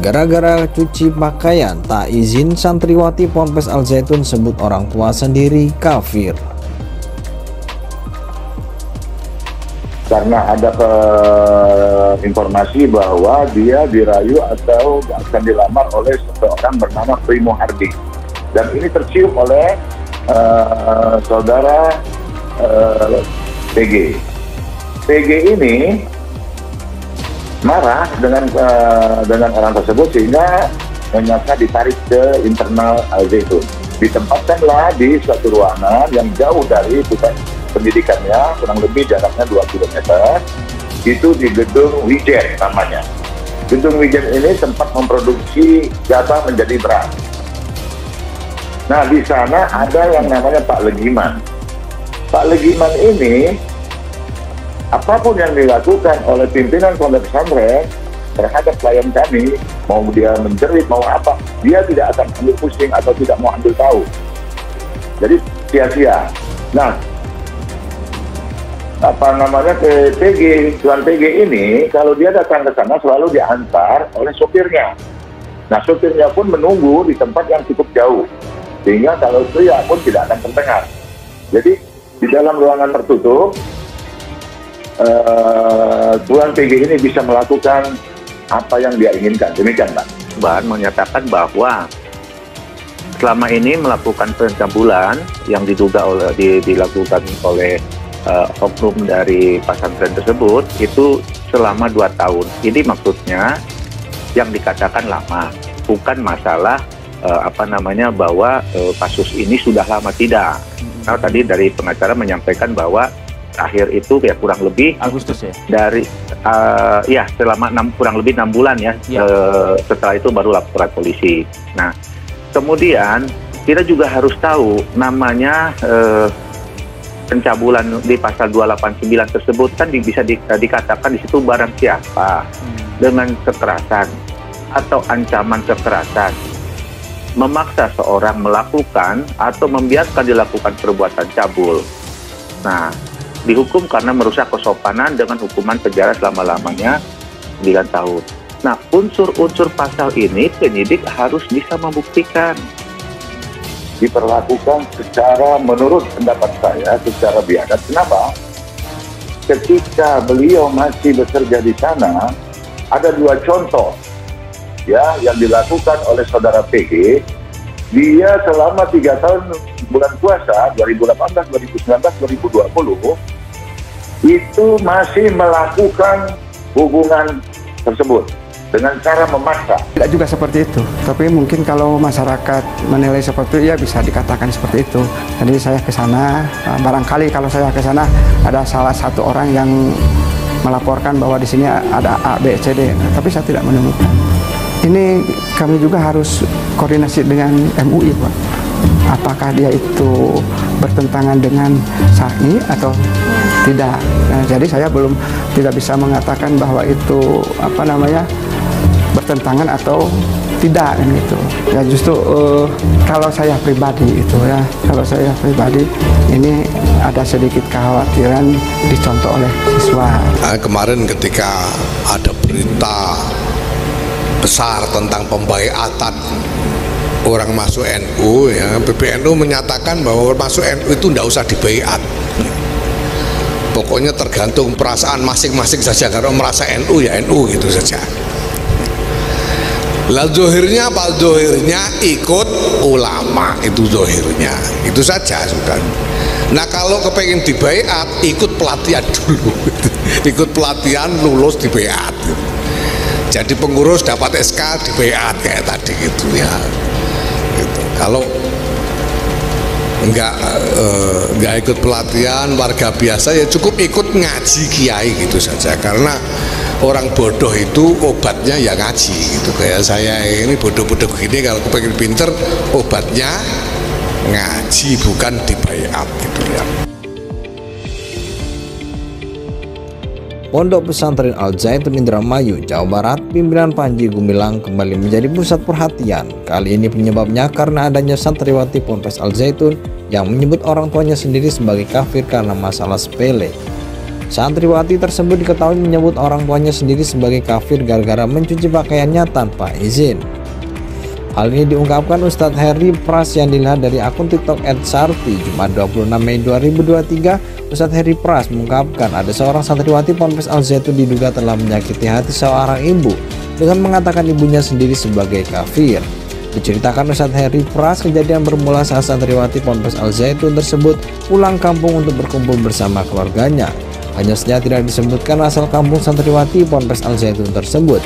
Gara-gara cuci pakaian, tak izin santriwati Ponpes Al Zaitun sebut orang tua sendiri kafir. Karena ada informasi bahwa dia dirayu atau akan dilamar oleh seseorang bernama Primo Hardi, dan ini tercium oleh saudara PG. PG ini marah dengan orang tersebut sehingga menyangka ditarik ke internal Al Zaitun. Ditempatkanlah di suatu ruangan yang jauh dari pusat pendidikannya, kurang lebih jaraknya 2 km, itu di gedung Wijen namanya. Gedung Wijen ini tempat memproduksi gabah menjadi beras. Nah, di sana ada yang namanya Pak Legiman. Pak Legiman ini, apapun yang dilakukan oleh pimpinan pondok pesantren terhadap klien kami, mau dia menjerit, mau apa, dia tidak akan ambil pusing atau tidak mau ambil tahu. Jadi sia-sia. Nah, Tuan PG ini, kalau dia datang ke sana selalu diantar oleh sopirnya. Nah, sopirnya pun menunggu di tempat yang cukup jauh, sehingga kalau teriak pun tidak akan terdengar. Jadi di dalam ruangan tertutup, Tuan PG ini bisa melakukan apa yang dia inginkan. Demikian, Pak. Bahan menyatakan bahwa selama ini melakukan pencabulan yang diduga dilakukan oleh oknum dari pesantren tersebut itu selama 2 tahun. Ini maksudnya yang dikatakan lama, bukan masalah bahwa kasus ini sudah lama, tidak. Nah, tadi dari pengacara menyampaikan bahwa akhir itu ya kurang lebih Agustus ya. Dari selama kurang lebih 6 bulan ya. Setelah itu baru laporan polisi. Nah, kemudian kita juga harus tahu namanya pencabulan di pasal 289 tersebut kan bisa dikatakan di situ barang siapa dengan kekerasan atau ancaman kekerasan memaksa seorang melakukan atau membiarkan dilakukan perbuatan cabul. Nah, dihukum karena merusak kesopanan dengan hukuman penjara selama-lamanya 9 tahun. Nah, unsur-unsur pasal ini penyidik harus bisa membuktikan. Diperlakukan secara, menurut pendapat saya, secara biadab. Kenapa? Ketika beliau masih bekerja di sana, ada 2 contoh ya yang dilakukan oleh saudara PG. Dia selama 3 tahun bulan puasa 2018, 2019, 2020 itu masih melakukan hubungan tersebut dengan cara memaksa. Tidak juga seperti itu, tapi mungkin kalau masyarakat menilai seperti itu, ya bisa dikatakan seperti itu. Jadi saya ke sana, barangkali kalau saya ke sana ada salah satu orang yang melaporkan bahwa di sini ada A, B, C, D, tapi saya tidak menemukan. Ini kami juga harus koordinasi dengan MUI, Pak. Apakah dia itu bertentangan dengan syar'i atau tidak? Nah, jadi saya tidak bisa mengatakan bahwa itu bertentangan atau tidak kan gitu. Ya justru kalau saya pribadi ini ada sedikit kekhawatiran dicontoh oleh siswa. Kemarin ketika ada berita besar tentang pembaiatan orang masuk NU, ya, PBNU menyatakan bahwa masuk NU itu tidak usah dibaiat. Pokoknya tergantung perasaan masing-masing saja, kalau merasa NU ya NU gitu saja. Lah zohirnya apa? Zohirnya ikut ulama, itu zohirnya, itu saja sudah. Nah kalau kepengen dibaiat, ikut pelatihan dulu, ikut pelatihan lulus dibaiat. Jadi pengurus dapat SK dibaiat kayak tadi gitu ya. Gitu. Kalau nggak ikut pelatihan warga biasa ya cukup ikut ngaji kiai gitu saja, karena orang bodoh itu obatnya ya ngaji gitu. Kayak saya ini bodoh-bodoh gini, kalau kepengen pinter obatnya ngaji, bukan dibaiat gitu ya. Pondok Pesantren Al Zaitun Indramayu, Jawa Barat, pimpinan Panji Gumilang kembali menjadi pusat perhatian. Kali ini penyebabnya karena adanya santriwati Ponpes Al Zaitun yang menyebut orang tuanya sendiri sebagai kafir karena masalah sepele. Santriwati tersebut diketahui menyebut orang tuanya sendiri sebagai kafir gara-gara mencuci pakaiannya tanpa izin. Hal ini diungkapkan Ustadz Heri Pras yang dilihat dari akun TikTok @sarti Jumat 26 Mei 2023. Ustadz Heri Pras mengungkapkan ada seorang santriwati Ponpes Al Zaitun diduga telah menyakiti hati seorang ibu dengan mengatakan ibunya sendiri sebagai kafir. Diceritakan Ustadz Heri Pras, kejadian bermula saat santriwati Ponpes Al Zaitun tersebut pulang kampung untuk berkumpul bersama keluarganya. Hanya saja tidak disebutkan asal kampung santriwati Ponpes Al Zaitun tersebut.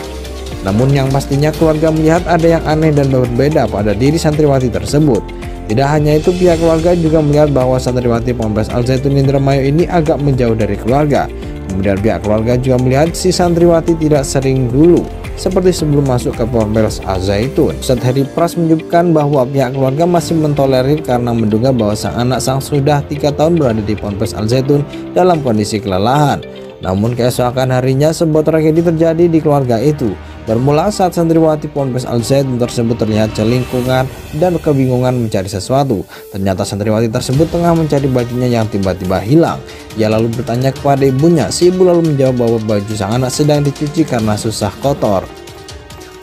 Namun yang pastinya keluarga melihat ada yang aneh dan berbeda pada diri santriwati tersebut. Tidak hanya itu, pihak keluarga juga melihat bahwa santriwati Ponpes Al Zaitun Indramayu ini agak menjauh dari keluarga. Kemudian pihak keluarga juga melihat si santriwati tidak sering dulu seperti sebelum masuk ke Ponpes Al Zaitun. Ustadz Heri Pras menyebutkan bahwa pihak keluarga masih mentolerir karena menduga bahwa sang anak sudah 3 tahun berada di Ponpes Al Zaitun dalam kondisi kelelahan. Namun keesokan harinya sebuah tragedi terjadi di keluarga itu. Bermula saat santriwati Ponpes Al Zaitun tersebut terlihat celingkungan dan kebingungan mencari sesuatu. Ternyata santriwati tersebut tengah mencari bajunya yang tiba-tiba hilang. Ia lalu bertanya kepada ibunya. Si ibu lalu menjawab bahwa baju sang anak sedang dicuci karena susah kotor.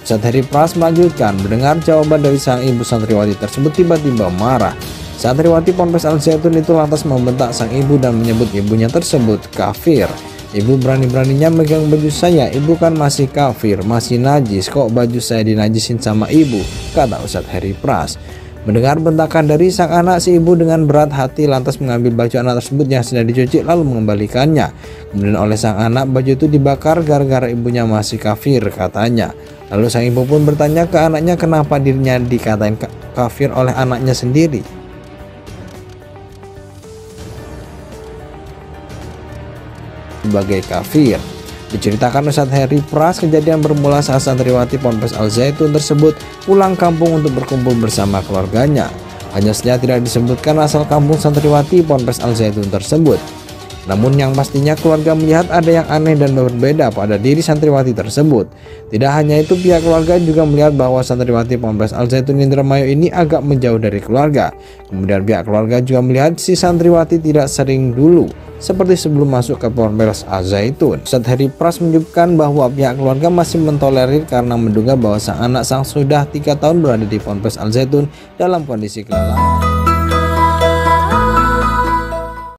Ustadz Heri Pras melanjutkan, mendengar jawaban dari sang ibu, santriwati tersebut tiba-tiba marah. Santriwati Ponpes Al Zaitun itu lantas membentak sang ibu dan menyebut ibunya tersebut kafir. Ibu berani-beraninya megang baju saya, ibu kan masih kafir, masih najis, kok baju saya dinajisin sama ibu, kata Ustadz Heri Pras. Mendengar bentakan dari sang anak, si ibu dengan berat hati lantas mengambil baju anak tersebut yang sedang dicuci lalu mengembalikannya. Kemudian oleh sang anak, baju itu dibakar gara-gara ibunya masih kafir, katanya. Lalu sang ibu pun bertanya ke anaknya kenapa dirinya dikatain kafir oleh anaknya sendiri. Sebagai kafir. Diceritakan Ustadz Heri Pras, kejadian bermula saat santriwati Ponpes Al Zaitun tersebut pulang kampung untuk berkumpul bersama keluarganya. Hanya saja tidak disebutkan asal kampung santriwati Ponpes Al Zaitun tersebut. Namun yang pastinya keluarga melihat ada yang aneh dan berbeda pada diri santriwati tersebut. Tidak hanya itu, pihak keluarga juga melihat bahwa santriwati Ponpes Al Zaitun Indramayu ini agak menjauh dari keluarga. Kemudian pihak keluarga juga melihat si santriwati tidak sering dulu seperti sebelum masuk ke Ponpes Al Zaitun. Ustadz Heri Pras menyebutkan bahwa pihak keluarga masih mentolerir karena menduga bahwa sang anak sudah 3 tahun berada di Ponpes Al Zaitun dalam kondisi kelelahan.